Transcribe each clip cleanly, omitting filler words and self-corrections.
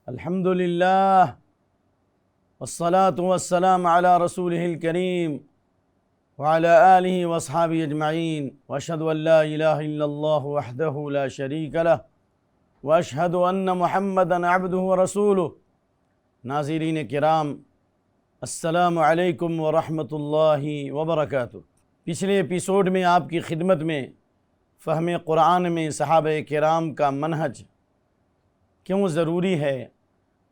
الحمد للہ والصلاة والسلام علی رسولہ الکریم وعلی آلہ واصحابہ اجمعین واشہد ان لا الہ الا اللہ وحدہ لا شریک لہ واشہد ان محمدا عبدہ ورسولہ۔ ناظرین کرام، السلام علیکم ورحمۃ اللہ وبرکاتہ۔ پچھلے ایپیسوڈ میں آپ کی خدمت میں فہم قرآن میں صحابہ کرام کا منہج کیوں ضروری ہے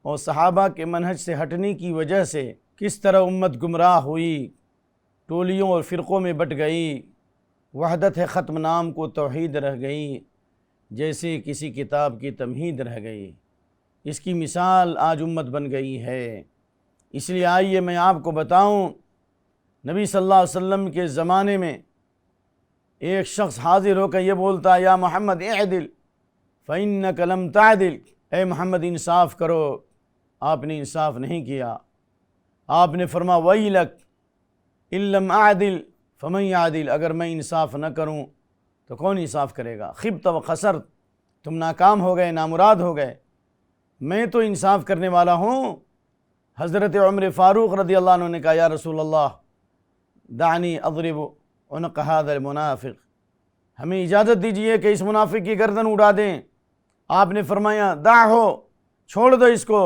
اور صحابہ کے منہج سے ہٹنے کی وجہ سے کس طرح امت گمراہ ہوئی، ٹولیوں اور فرقوں میں بٹ گئی، وحدت ختم نام کو توحید رہ گئی، جیسے کسی کتاب کی تمہید رہ گئی، اس کی مثال آج امت بن گئی ہے۔ اس لیے آئیے میں آپ کو بتاؤں، نبی صلی اللہ علیہ وسلم کے زمانے میں ایک شخص حاضر ہو کر یہ بولتا، یا محمد اعدل فإنک لم تعدل، اے محمد انصاف کرو، آپ نے انصاف نہیں کیا۔ آپ نے فرمایا ویلک ان لم اعدل فمن یعدل، اگر میں انصاف نہ کروں تو کون انصاف کرے گا؟ خبت و خسرت، تم ناکام ہو گئے، نامراد ہو گئے، میں تو انصاف کرنے والا ہوں۔ حضرت عمر فاروق رضی اللہ عنہ نے کہا، یا رسول اللہ دعنی اضرب عنق ھذا المنافق، ہمیں اجازت دیجئے کہ اس منافق کی گردن اڑا دیں۔ آپ نے فرمایا دعہو، چھوڑ دو اس کو،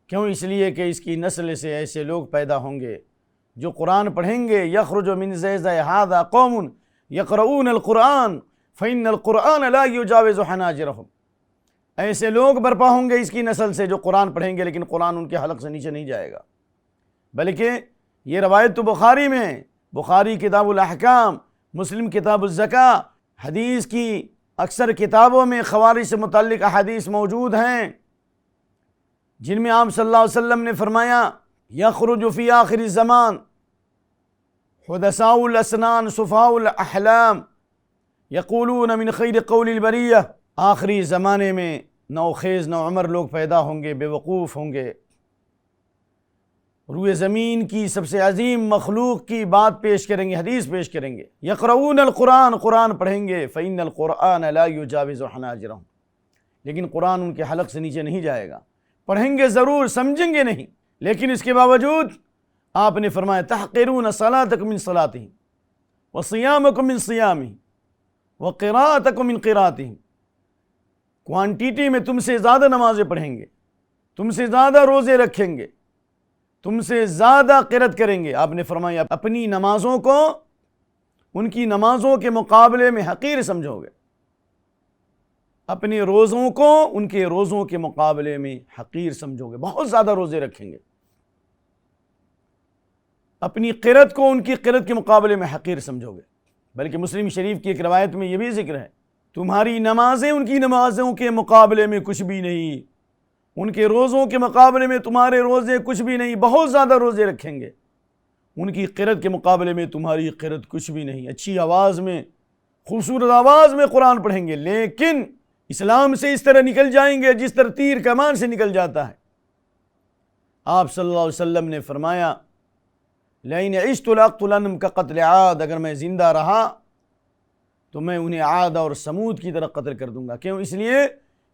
کیوں؟ اس لیے کہ اس کی نسل سے ایسے لوگ پیدا ہوں گے جو قرآن پڑھیں گے، یخرج من زیزہ ھذا قوم یقرؤون القرآن فإن القرآن لا یجاوز حناجرہم، ایسے لوگ برپا ہوں گے اس کی نسل سے جو قرآن پڑھیں گے لیکن قرآن ان کے حلق سے نیچے نہیں جائے گا۔ بلکہ یہ روایت تو بخاری میں، بخاری کتاب الاحکام، مسلم کتاب الزکاة، حدیث کی اکثر کتابوں میں خوارج سے متعلق احادیث موجود ہیں، جن میں آپ صلی اللہ علیہ وسلم نے فرمایا یخرج فی آخر الزمان حدثاء الاسنان صفاء الاحلام یقولون من خیر قول البریہ، آخری زمانے میں نوخیز نوعمر لوگ پیدا ہوں گے، بے وقوف ہوں گے، روئے زمین کی سب سے عظیم مخلوق کی بات پیش کریں گے، حدیث پیش کریں گے، یقرؤون القرآن، قرآن پڑھیں گے، فإن القرآن لا یجاوز حناجرہم، لیکن قرآن ان کے حلق سے نیچے نہیں جائے گا۔ پڑھیں گے ضرور، سمجھیں گے نہیں، لیکن اس کے باوجود آپ نے فرمایا تحقرون صلاتکم من صلاتہم وصیامکم من صیامہم وقراءتکم من قراءتہم، کوانٹیٹی میں تم سے زیادہ نمازیں پڑھیں گے، تم سے زیادہ روزے رکھیں گے، تم سے زیادہ قرأت کریں گے۔ آپ نے فرمایا اپنی نمازوں کو ان کی نمازوں کے مقابلے میں حقیر سمجھو گے، اپنے روزوں کو ان کے روزوں کے مقابلے میں حقیر سمجھو گے، بہت زیادہ روزے رکھیں گے، اپنی قرأت کو ان کی قرأت کے مقابلے میں حقیر سمجھو گے۔ بلکہ مسلم شریف کی ایک روایت میں یہ بھی ذکر ہے، تمہاری نمازیں ان کی نمازوں کے مقابلے میں کچھ بھی نہیں، ان کے روزوں کے مقابلے میں تمہارے روزے کچھ بھی نہیں، بہت زیادہ روزے رکھیں گے، ان کی قرأت کے مقابلے میں تمہاری قرأت کچھ بھی نہیں، اچھی آواز میں، خوبصورت آواز میں قرآن پڑھیں گے، لیکن اسلام سے اس طرح نکل جائیں گے جس طرح تیر کمان سے نکل جاتا ہے۔ آپ صلی اللہ علیہ وسلم نے فرمایا لئن عشت لاقتلنہم کقتل عاد، اگر میں زندہ رہا تو میں انہیں عاد اور سمود کی طرح قتل کر دوں گا۔ کیوں؟ اس لیے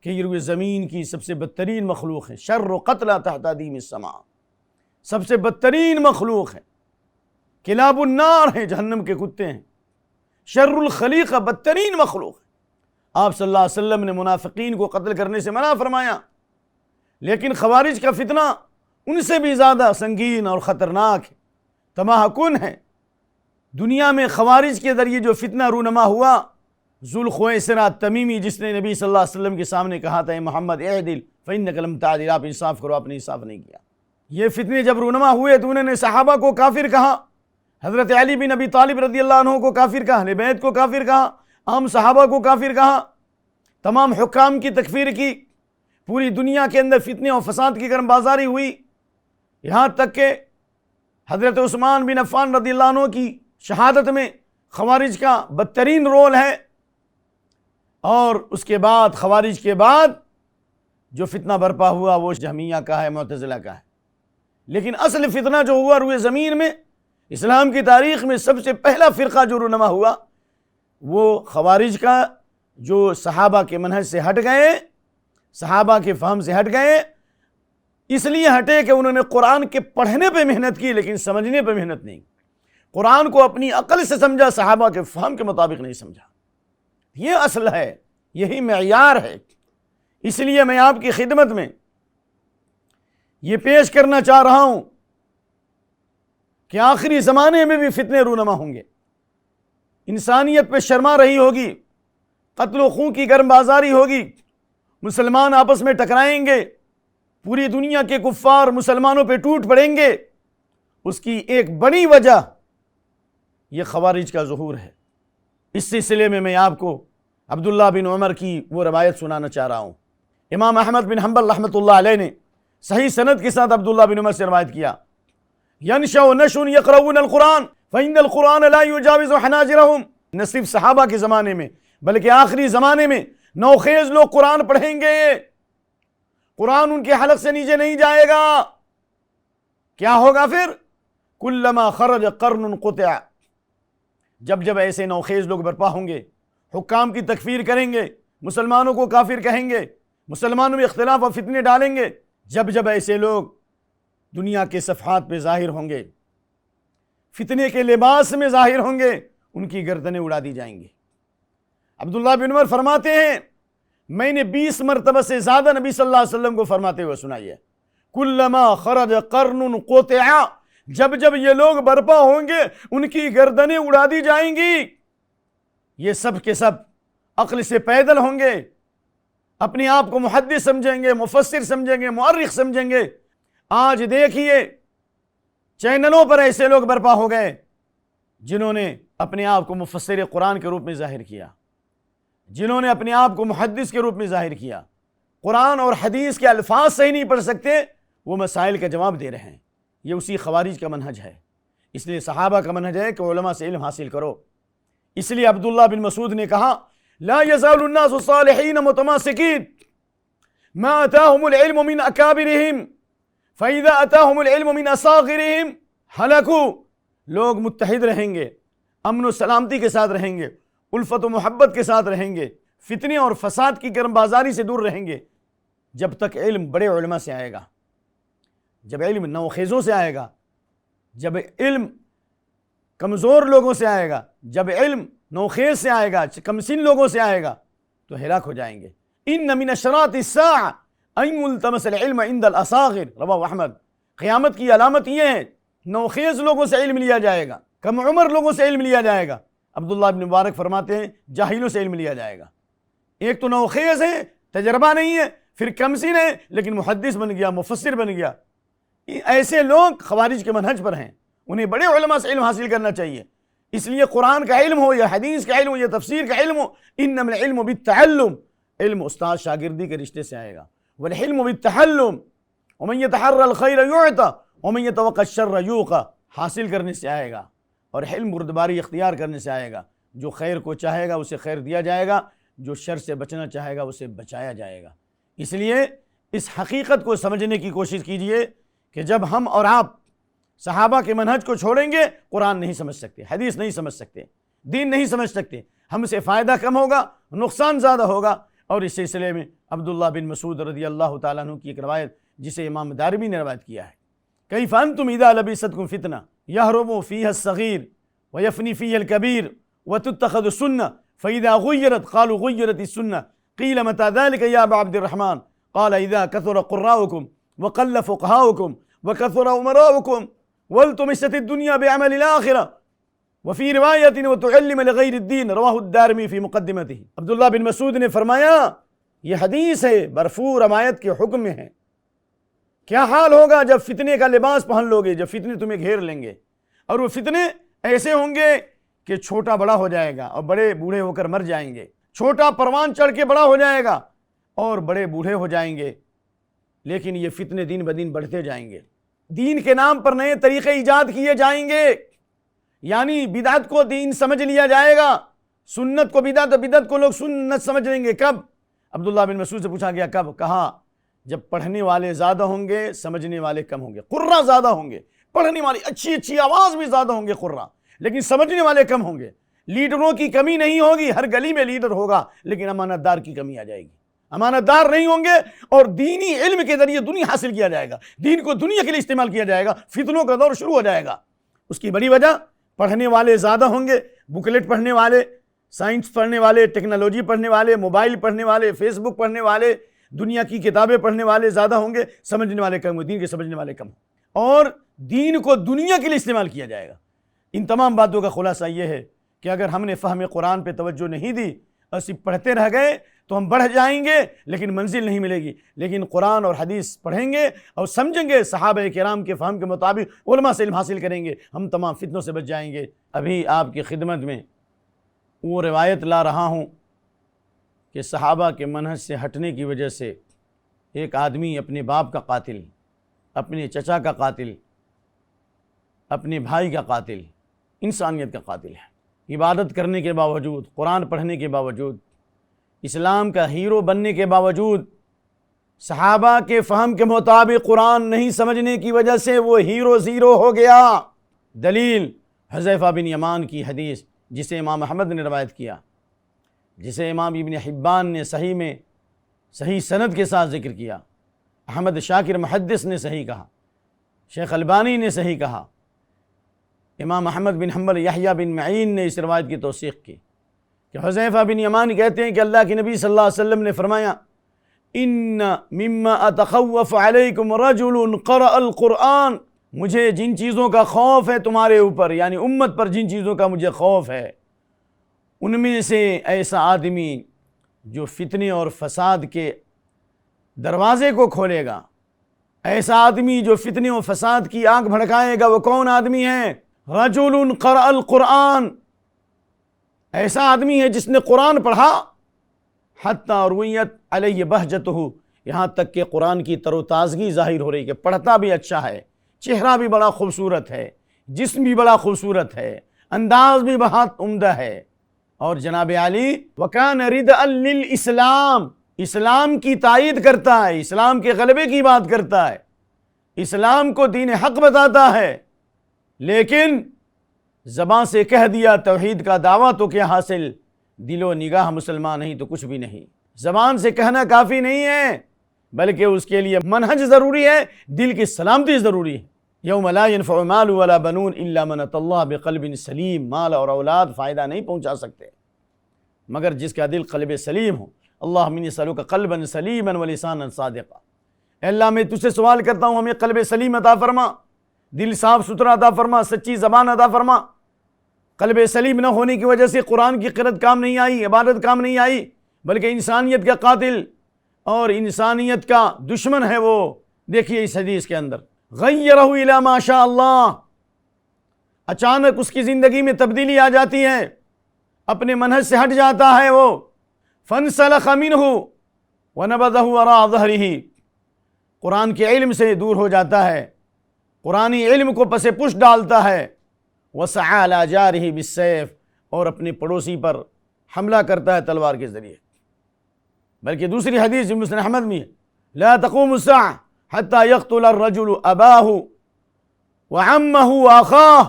کہ یہ روئے زمین کی سب سے بدترین مخلوق ہے، شر قتل تحت ادیم السماء، سب سے بدترین مخلوق ہے، کلاب النار ہیں، جہنم کے کتے ہیں، شر الخلیقہ، بدترین مخلوق ہے۔ آپ صلی اللہ علیہ وسلم نے منافقین کو قتل کرنے سے منع فرمایا، لیکن خوارج کا فتنہ ان سے بھی زیادہ سنگین اور خطرناک ہے، تباہ کن ہے۔ دنیا میں خوارج کے ذریعے جو فتنہ رونما ہوا، ذوالخویسرہ تمیمی، جس نے نبی صلی اللہ علیہ وسلم کے سامنے کہا تھا اے محمد اعدل فإنک لم تعدل، آپ انصاف کرو، آپ نے انصاف نہیں کیا۔ یہ فتنے جب رونما ہوئے تو انہوں نے صحابہ کو کافر کہا، حضرت علی بن ابی طالب رضی اللہ عنہ کو کافر کہا، اہل بیت کو کافر کہا، عام صحابہ کو کافر کہا، تمام حکام کی تکفیر کی، پوری دنیا کے اندر فتنے اور فساد کی گرم بازاری ہوئی، یہاں تک کہ حضرت عثمان بن عفان رضی اللہ عنہ کی شہادت میں خوارج کا بدترین رول ہے۔ اور اس کے بعد خوارج کے بعد جو فتنہ برپا ہوا وہ جہمیہ کا ہے، معتزلہ کا ہے، لیکن اصل فتنہ جو ہوا روئے زمین میں، اسلام کی تاریخ میں سب سے پہلا فرقہ جو رونما ہوا وہ خوارج کا، جو صحابہ کے منہج سے ہٹ گئے، صحابہ کے فہم سے ہٹ گئے، اس لیے ہٹے کہ انہوں نے قرآن کے پڑھنے پہ محنت کی لیکن سمجھنے پہ محنت نہیں. قرآن کو اپنی عقل سے سمجھا، صحابہ کے فہم کے مطابق نہیں سمجھا. یہ اصل ہے، یہی معیار ہے. اس لیے میں آپ کی خدمت میں یہ پیش کرنا چاہ رہا ہوں کہ آخری زمانے میں بھی فتنے رونما ہوں گے، انسانیت پہ شرما رہی ہوگی، قتل و خون کی گرم بازاری ہوگی، مسلمان آپس میں ٹکرائیں گے، پوری دنیا کے کفار مسلمانوں پہ ٹوٹ پڑیں گے. اس کی ایک بڑی وجہ یہ خوارج کا ظہور ہے. اس سلسلے میں میں آپ کو عبداللہ بن عمر کی وہ روایت سنانا چاہ رہا ہوں. امام احمد بن حنبل رحمۃ اللہ علیہ نے صحیح سند کے ساتھ عبداللہ بن عمر سے روایت کیا، ينشأ نشء يقرؤون القرآن فإن القرآن لا يجاوز حناجرهم. نہ صرف صحابہ کے زمانے میں بلکہ آخری زمانے میں نوخیز لوگ قرآن پڑھیں گے، قرآن ان کے حلق سے نیچے نہیں جائے گا. کیا ہوگا پھر؟ کلما خرج قرن قطع. جب جب ایسے نوخیز لوگ برپا ہوں گے، حکام کی تکفیر کریں گے، مسلمانوں کو کافر کہیں گے، مسلمانوں میں اختلاف اور فتنے ڈالیں گے، جب جب ایسے لوگ دنیا کے صفحات پہ ظاہر ہوں گے، فتنے کے لباس میں ظاہر ہوں گے، ان کی گردنیں اڑا دی جائیں گی. عبداللہ بن عمر فرماتے ہیں میں نے 20 مرتبہ سے زیادہ نبی صلی اللہ علیہ وسلم کو فرماتے ہوئے سنائی ہے، کلما خرج قرن قطع. جب جب یہ لوگ برپا ہوں گے ان کی گردنیں اڑا دی جائیں گی. یہ سب کے سب عقل سے پیدل ہوں گے، اپنے آپ کو محدث سمجھیں گے، مفسر سمجھیں گے، مؤرخ سمجھیں گے. آج دیکھیے چینلوں پر ایسے لوگ برپا ہو گئے جنہوں نے اپنے آپ کو مفسر قرآن کے روپ میں ظاہر کیا، جنہوں نے اپنے آپ کو محدث کے روپ میں ظاہر کیا. قرآن اور حدیث کے الفاظ صحیح نہیں پڑھ سکتے، وہ مسائل کا جواب دے رہے ہیں. یہ اسی خوارج کا منہج ہے. اس لیے صحابہ کا منہج ہے کہ علماء سے علم حاصل کرو. اس لیے عبداللہ بن مسعود نے کہا لا يزال الناس صالحین متماسکین ما اتاهم العلم من اکابرهم فاذا اتاهم العلم من اصاغرهم ہلکوا. لوگ متحد رہیں گے، امن و سلامتی کے ساتھ رہیں گے، الفت و محبت کے ساتھ رہیں گے، فتنے اور فساد کی گرم بازاری سے دور رہیں گے، جب تک علم بڑے علماء سے آئے گا، جب علم نوخیزوں سے آئے گا، جب علم کمزور لوگوں سے آئے گا، جب علم نوخیز سے آئے گا، کمسن لوگوں سے آئے گا تو ہلاک ہو جائیں گے. ان من اشراط الساعة ان يلتمس العلم عند الاصاغر رواه احمد. قیامت کی علامت یہ ہے نوخیز لوگوں سے علم لیا جائے گا، کم عمر لوگوں سے علم لیا جائے گا. عبداللہ بن مبارک فرماتے ہیں جاہلوں سے علم لیا جائے گا. ایک تو نوخیز ہے، تجربہ نہیں ہے، پھر کمسن ہے لیکن محدث بن گیا، مفسر بن گیا. ایسے لوگ خوارج کے منہج پر ہیں، انہیں بڑے علماء سے علم حاصل کرنا چاہیے. اس لیے قرآن کا علم ہو یا حدیث کا علم ہو یا تفسیر کا علم ہو، انما العلم بالتعلم. علم استاد شاگردی کے رشتے سے آئے گا. والحلم بالتحلم ومن يتحرى الخير يعطى ومن يتوقع الشر يوقى. حاصل کرنے سے آئے گا، اور علم بردباری اختیار کرنے سے آئے گا. جو خیر کو چاہے گا اسے خیر دیا جائے گا، جو شر سے بچنا چاہے گا اسے بچایا جائے گا. اس لیے اس حقیقت کو سمجھنے کی کوشش کیجئے کہ جب ہم اور آپ صحابہ کے منہج کو چھوڑیں گے، قرآن نہیں سمجھ سکتے، حدیث نہیں سمجھ سکتے، دین نہیں سمجھ سکتے، ہم سے فائدہ کم ہوگا، نقصان زیادہ ہوگا. اور اس سلسلے میں عبداللہ بن مسعود رضی اللہ تعالیٰ عنہ کی ایک روایت جسے امام دارمی نے روایت کیا ہے، کیف انتم اذا لبستکم فتنہ یہرم فیہا الصغیر ویفنی فیہا الکبیر وتتخذ السنہ فاذا غیرت قالوا غیرت السنہ قیل متى ذلك یا ابا عبد الرحمن قال اذا کثر قراؤکم وقل فقہاؤکم وکثر امراؤکم والتمست الدنیا بعمل الآخرہ وفی روایت وتعلم لغیر الدین رواہ الدارمی فی مقدمتہ. عبداللہ بن مسعود نے فرمایا یہ حدیث ہے، مرفوع روایت کے حکم میں ہے. کیا حال ہوگا جب فتنے کا لباس پہن لوگے، جب فتنے تمہیں گھیر لیں گے، اور وہ فتنے ایسے ہوں گے کہ چھوٹا بڑا ہو جائے گا اور بڑے بوڑھے ہو کر مر جائیں گے، چھوٹا پروان چڑھ کے بڑا ہو جائے گا اور بڑے بوڑھے ہو جائیں گے. لیکن یہ فتنے دن بدن بڑھتے جائیں گے، دین کے نام پر نئے طریقے ایجاد کیے جائیں گے، یعنی بدعت کو دین سمجھ لیا جائے گا، سنت کو بدعت، بدعت کو لوگ سنت سمجھ لیں گے. کب؟ عبداللہ بن مسعود سے پوچھا گیا کب؟ کہا جب پڑھنے والے زیادہ ہوں گے، سمجھنے والے کم ہوں گے. قراء زیادہ ہوں گے، پڑھنے والے اچھی اچھی آواز بھی زیادہ ہوں گے قراء، لیکن سمجھنے والے کم ہوں گے. لیڈروں کی کمی نہیں ہوگی، ہر گلی میں لیڈر ہوگا لیکن امانت دار کی کمی آ جائے گی. امانت دار نہیں ہوں گے اور دینی علم کے ذریعے دنیا حاصل کیا جائے گا، دین کو دنیا کے لیے استعمال کیا جائے گا، فتنوں کا دور شروع ہو جائے گا۔ اس کی بڑی وجہ پڑھنے والے زیادہ ہوں گے، بکلیٹ پڑھنے والے، سائنس پڑھنے والے، ٹیکنالوجی پڑھنے والے، موبائل پڑھنے والے، فیس بک پڑھنے والے، دنیا کی کتابیں پڑھنے والے زیادہ ہوں گے، سمجھنے والے کم، دین کے سمجھنے والے کم، اور دین کو دنیا کے لیے استعمال کیا جائے گا۔ ان تمام باتوں کا خلاصہ یہ ہے کہ اگر ہم نے فہم قرآن پہ توجہ نہیں دی اور صرف پڑھتے رہ گئے تو ہم بڑھ جائیں گے لیکن منزل نہیں ملے گی، لیکن قرآن اور حدیث پڑھیں گے اور سمجھیں گے، صحابہ کرام کے فہم کے مطابق علماء سے علم حاصل کریں گے، ہم تمام فتنوں سے بچ جائیں گے۔ ابھی آپ کی خدمت میں وہ روایت لا رہا ہوں کہ صحابہ کے منہج سے ہٹنے کی وجہ سے ایک آدمی اپنے باپ کا قاتل، اپنے چچا کا قاتل، اپنے بھائی کا قاتل، انسانیت کا قاتل ہے، عبادت کرنے کے باوجود، قرآن پڑھنے کے باوجود، اسلام کا ہیرو بننے کے باوجود، صحابہ کے فہم کے مطابق قرآن نہیں سمجھنے کی وجہ سے وہ ہیرو زیرو ہو گیا۔ دلیل حذیفہ بن یمان کی حدیث جسے امام احمد نے روایت کیا، جسے امام ابن حبان نے صحیح میں صحیح سند کے ساتھ ذکر کیا، احمد شاکر محدث نے صحیح کہا، شیخ البانی نے صحیح کہا، امام احمد بن حنبل، یحییٰ بن معین نے اس روایت کی توثیق کی کہ حذیفہ بن یمان کہتے ہیں کہ اللہ کے نبی صلی اللہ علیہ وسلم نے فرمایا ان مما اتخوف علیکم رجل قرأ القرآن، مجھے جن چیزوں کا خوف ہے تمہارے اوپر، یعنی امت پر جن چیزوں کا مجھے خوف ہے، ان میں سے ایسا آدمی جو فتنے اور فساد کے دروازے کو کھولے گا، ایسا آدمی جو فتنے و فساد کی آگ بھڑکائے گا، وہ کون آدمی ہے؟ رجل قرأ القرآن، ایسا آدمی ہے جس نے قرآن پڑھا، حتی رویت علیہ بہجتہ، یہاں تک کہ قرآن کی تر و تازگی ظاہر ہو رہی کہ پڑھتا بھی اچھا ہے، چہرہ بھی بڑا خوبصورت ہے، جسم بھی بڑا خوبصورت ہے، انداز بھی بہت عمدہ ہے، اور جناب علی وَكَانَ رِدْءً لِلْإِسْلام، اسلام کی تائید کرتا ہے، اسلام کے غلبے کی بات کرتا ہے، اسلام کو دین حق بتاتا ہے، لیکن زبان سے کہہ دیا توحید کا دعویٰ تو کیا حاصل، دل و نگاہ مسلمان نہیں تو کچھ بھی نہیں۔ زبان سے کہنا کافی نہیں ہے بلکہ اس کے لیے منہج ضروری ہے، دل کی سلامتی ضروری ہے۔ یوم لا ينفع مال ولا بنون الا من اتى اللہ بقلب سلیم، مال اور اولاد فائدہ نہیں پہنچا سکتے مگر جس کا دل قلب سلیم ہو۔ اللہم انی اسألک قلبا سلیما ولسانا صادقا، اے اللہ میں تجھ سے سوال کرتا ہوں ہمیں قلب سلیم عطا فرما، دل صاف ستھرا عطا فرما، سچی زبان عطا فرما۔ قلب سلیم نہ ہونے کی وجہ سے قرآن کی قرأت کام نہیں آئی، عبادت کام نہیں آئی، بلکہ انسانیت کا قاتل اور انسانیت کا دشمن ہے وہ۔ دیکھیے اس حدیث کے اندر غیرہ الی ما شاء اللہ، اچانک اس کی زندگی میں تبدیلی آ جاتی ہے، اپنے منہج سے ہٹ جاتا ہے وہ، فانسلخ منہ ونبذہ وراء ظہرہ، قرآن کے علم سے دور ہو جاتا ہے، قرآنی علم کو پس پش ڈالتا ہے، وسعى علی جارہ بالسیف، اور اپنے پڑوسی پر حملہ کرتا ہے تلوار کے ذریعے۔ بلکہ دوسری حدیث جو مسند احمد میں ہے، لا تقوم الساعة حتى يقتل الرجل اباه وعمه واخاه،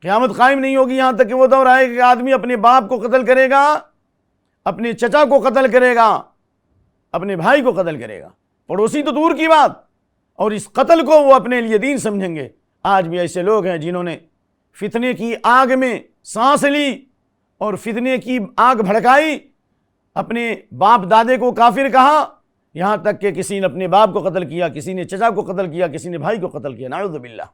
قیامت قائم نہیں ہوگی یہاں تک کہ وہ دور آئے کہ آدمی اپنے باپ کو قتل کرے گا، اپنے چچا کو قتل کرے گا، اپنے بھائی کو قتل کرے گا، پڑوسی تو دور کی بات، اور اس قتل کو وہ اپنے لیے دین سمجھیں گے۔ آج بھی ایسے لوگ ہیں جنہوں نے فتنے کی آگ میں سانس لی اور فتنے کی آگ بھڑکائی، اپنے باپ دادے کو کافر کہا، یہاں تک کہ کسی نے اپنے باپ کو قتل کیا، کسی نے چچا کو قتل کیا، کسی نے بھائی کو قتل کیا، نعوذ باللہ،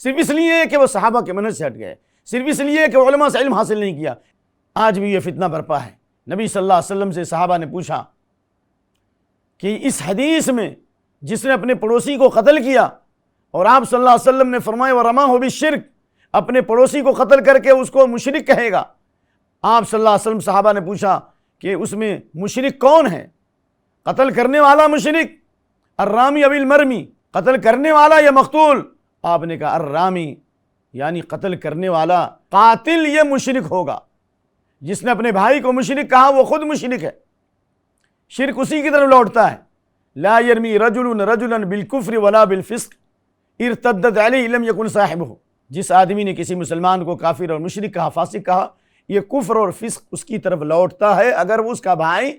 صرف اس لیے کہ وہ صحابہ کے منہج سے ہٹ گئے، صرف اس لیے کہ علماء سے علم حاصل نہیں کیا۔ آج بھی یہ فتنہ برپا ہے۔ نبی صلی اللہ علیہ وسلم سے صحابہ نے پوچھا کہ اس حدیث میں جس نے اپنے پڑوسی کو قتل کیا، اور آپ صلی اللہ علیہ وسلم نے فرمایا وَرَمَاهُ بِالشِّرْكِ، اپنے پڑوسی کو قتل کر کے اس کو مشرک کہے گا۔ آپ صلی اللہ علیہ وسلم صحابہ نے پوچھا کہ اس میں مشرک کون ہے؟ قتل کرنے والا مشرک، الرامی اب المرمی، قتل کرنے والا یا مقتول؟ آپ نے کہا الرامی، یعنی قتل کرنے والا، قاتل یہ مشرک ہوگا۔ جس نے اپنے بھائی کو مشرک کہا وہ خود مشرک ہے، شرک اسی کی طرف لوٹتا ہے۔ لا يرمی رجل رجلا بالکفر ولا بالفسق ارتدت علیہ لم یکن صاحبہ، جس آدمی نے کسی مسلمان کو کافر اور مشرک کہا، فاسق کہا، یہ کفر اور فسق اس کی طرف لوٹتا ہے اگر وہ اس کا بھائی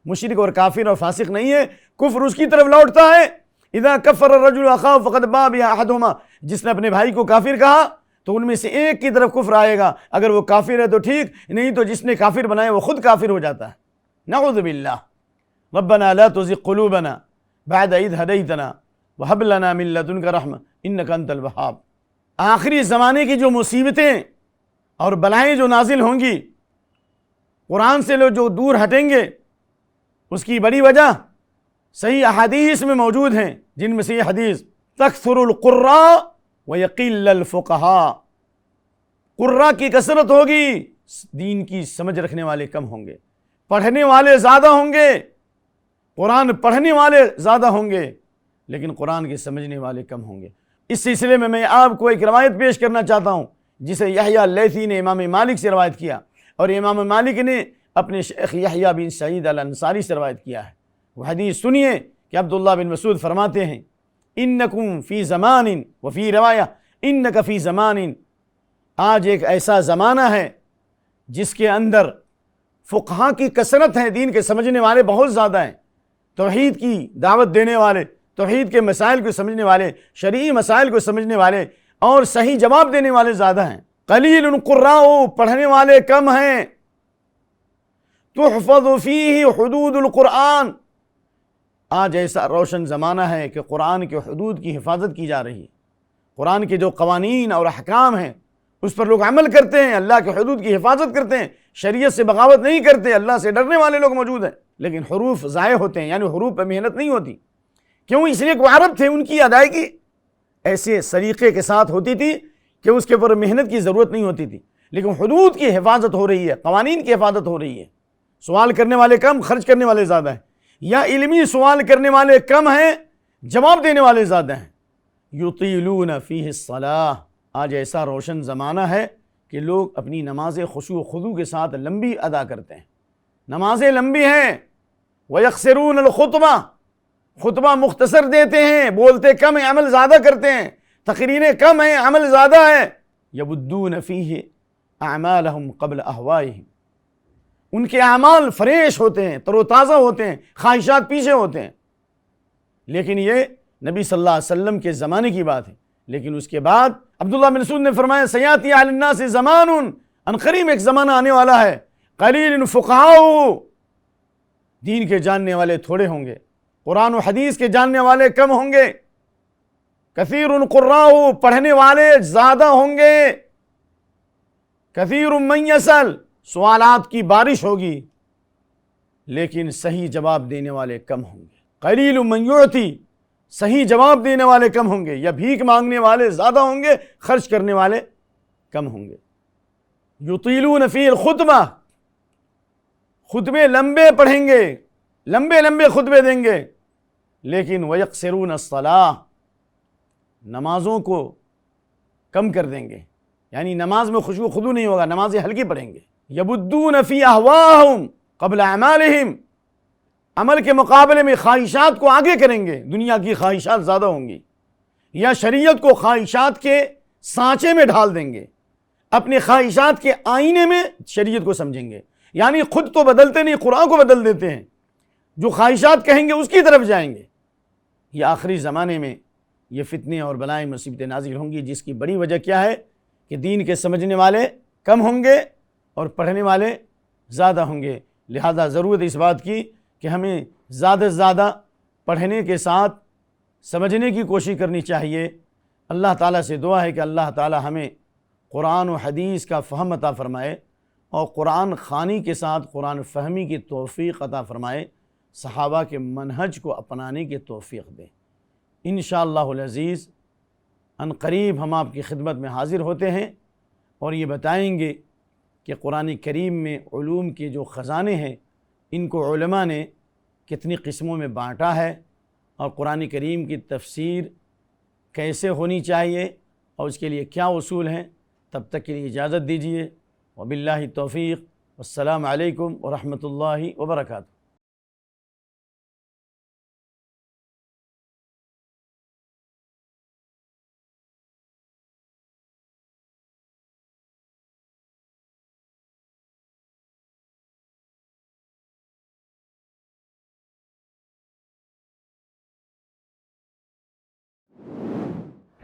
مشرک اور کافر اور فاسق نہیں ہے، کفر اس کی طرف لوٹتا ہے۔ اذا کفر الرجل اخاه فقد باء بها احدهما، جس نے اپنے بھائی کو کافر کہا تو ان میں سے ایک کی طرف کفر آئے گا، اگر وہ کافر ہے تو ٹھیک، نہیں تو جس نے کافر بنایا وہ خود کافر ہو جاتا ہے۔ نعوذ باللہ۔ ربنا لا تزغ قلوبنا بعد اذ هديتنا وهب لنا من لدنك رحمة انك انت الوهاب۔ آخری زمانے کی جو مصیبتیں اور بلائیں جو نازل ہوں گی، قرآن سے لوگ جو دور ہٹیں گے، اس کی بڑی وجہ صحیح احادیث میں موجود ہیں، جن میں سے یہ حدیث تکثر القراء ویقل الفقہاء، قراء کی کثرت ہوگی، دین کی سمجھ رکھنے والے کم ہوں گے، پڑھنے والے زیادہ ہوں گے، قرآن پڑھنے والے زیادہ ہوں گے، لیکن قرآن کے سمجھنے والے کم ہوں گے۔ اس سلسلے میں میں آپ کو ایک روایت پیش کرنا چاہتا ہوں جسے یحییٰ اللیثی نے امام مالک سے روایت کیا، اور امام مالک نے اپنے شیخ یحییٰ بن سعید الانصاری سے روایت کیا ہے۔ وہ حدیث سنیے کہ عبداللہ بن مسعود فرماتے ہیں انکم فی زمان وفی روایہ انک فی زمان، آج ایک ایسا زمانہ ہے جس کے اندر فقہاء کی کثرت ہے، دین کے سمجھنے والے بہت زیادہ ہیں، توحید کی دعوت دینے والے، توحید کے مسائل کو سمجھنے والے، شرعی مسائل کو سمجھنے والے اور صحیح جواب دینے والے زیادہ ہیں۔ قلیل قراء، پڑھنے والے کم ہیں۔ تحفظ فیہ حدود القرآن، آج ایسا روشن زمانہ ہے کہ قرآن کے حدود کی حفاظت کی جا رہی ہے، قرآن کے جو قوانین اور احکام ہیں اس پر لوگ عمل کرتے ہیں، اللہ کے حدود کی حفاظت کرتے ہیں، شریعت سے بغاوت نہیں کرتے، اللہ سے ڈرنے والے لوگ موجود ہیں، لیکن حروف ضائع ہوتے ہیں، یعنی حروف پہ محنت نہیں ہوتی۔ کیوں؟ اس لیے کہ وہ عرب تھے، ان کی ادائیگی ایسے سلیقے کے ساتھ ہوتی تھی کہ اس کے اوپر محنت کی ضرورت نہیں ہوتی تھی، لیکن حدود کی حفاظت ہو رہی ہے، قوانین کی حفاظت ہو رہی ہے۔ سوال کرنے والے کم، خرچ کرنے والے زیادہ ہیں، یا علمی سوال کرنے والے کم ہیں، جواب دینے والے زیادہ ہیں۔ یطیلون فیہ الصلاۃ، آج ایسا روشن زمانہ ہے کہ لوگ اپنی نمازیں خشوع و خضوع کے ساتھ لمبی ادا کرتے ہیں، نمازیں لمبی ہیں۔ ویقصرون الخطبہ، خطبہ مختصر دیتے ہیں، بولتے کم ہیں، عمل زیادہ کرتے ہیں، تقریریں کم ہیں، عمل زیادہ ہے۔ یبدون فیہ اعمالہم قبل اہوائہم، ان کے اعمال فریش ہوتے ہیں، تر و تازہ ہوتے ہیں، خواہشات پیچھے ہوتے ہیں۔ لیکن یہ نبی صلی اللہ علیہ وسلم کے زمانے کی بات ہے، لیکن اس کے بعد عبداللہ بن مسعود نے فرمایا سیاتی علی الناس زمان، ان قریب ایک زمانہ آنے والا ہے، قلیل فقہاء، دین کے جاننے والے تھوڑے ہوں گے، قرآن و حدیث کے جاننے والے کم ہوں گے، کثیر قراء، پڑھنے والے زیادہ ہوں گے، کثیر من یسأل، سوالات کی بارش ہوگی، لیکن صحیح جواب دینے والے کم ہوں گے، قلیل من یعطی، صحیح جواب دینے والے کم ہوں گے، یا بھیک مانگنے والے زیادہ ہوں گے، خرچ کرنے والے کم ہوں گے۔ یطیلون فی الخطبہ، خطبے لمبے پڑھیں گے، لمبے لمبے خطبے دیں گے، لیکن ویقصرون الصلاۃ، نمازوں کو کم کر دیں گے، یعنی نماز میں خشوع و خضوع نہیں ہوگا، نمازیں ہلکی پڑھیں گے۔ یبدون فی اہواہم قبل اعمالہم، عمل کے مقابلے میں خواہشات کو آگے کریں گے، دنیا کی خواہشات زیادہ ہوں گی، یا شریعت کو خواہشات کے سانچے میں ڈھال دیں گے، اپنے خواہشات کے آئینے میں شریعت کو سمجھیں گے، یعنی خود تو بدلتے نہیں، قرآن کو بدل دیتے ہیں، جو خواہشات کہیں گے اس کی طرف جائیں گے۔ یہ آخری زمانے میں یہ فتنے اور بلائیں مصیبتیں نازل ہوں گی، جس کی بڑی وجہ کیا ہے کہ دین کے سمجھنے والے کم ہوں گے اور پڑھنے والے زیادہ ہوں گے۔ لہذا ضرورت اس بات کی کہ ہمیں زیادہ سے زیادہ پڑھنے کے ساتھ سمجھنے کی کوشش کرنی چاہیے۔ اللہ تعالیٰ سے دعا ہے کہ اللہ تعالیٰ ہمیں قرآن و حدیث کا فہم عطا فرمائے اور قرآن خوانی کے ساتھ قرآن فہمی کی توفیق عطا فرمائے، صحابہ کے منہج کو اپنانے کی توفیق دے۔ انشاءاللہ العزیز ان قریب ہم آپ کی خدمت میں حاضر ہوتے ہیں اور یہ بتائیں گے کہ قرآن کریم میں علوم کے جو خزانے ہیں ان کو علماء نے کتنی قسموں میں بانٹا ہے، اور قرآن کریم کی تفسیر کیسے ہونی چاہیے اور اس کے لیے کیا اصول ہیں۔ تب تک کے لیے اجازت دیجیے، وباللہ توفیق، والسلام علیکم ورحمۃ اللہ وبرکاتہ۔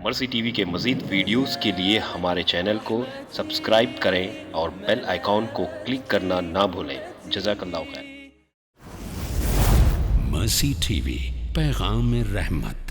مرسی ٹی وی کے مزید ویڈیوز کے لیے ہمارے چینل کو سبسکرائب کریں اور بیل آئیکن کو کلک کرنا نہ بھولیں۔ جزاک اللہ خیر۔ مرسی ٹی وی، پیغام رحمت۔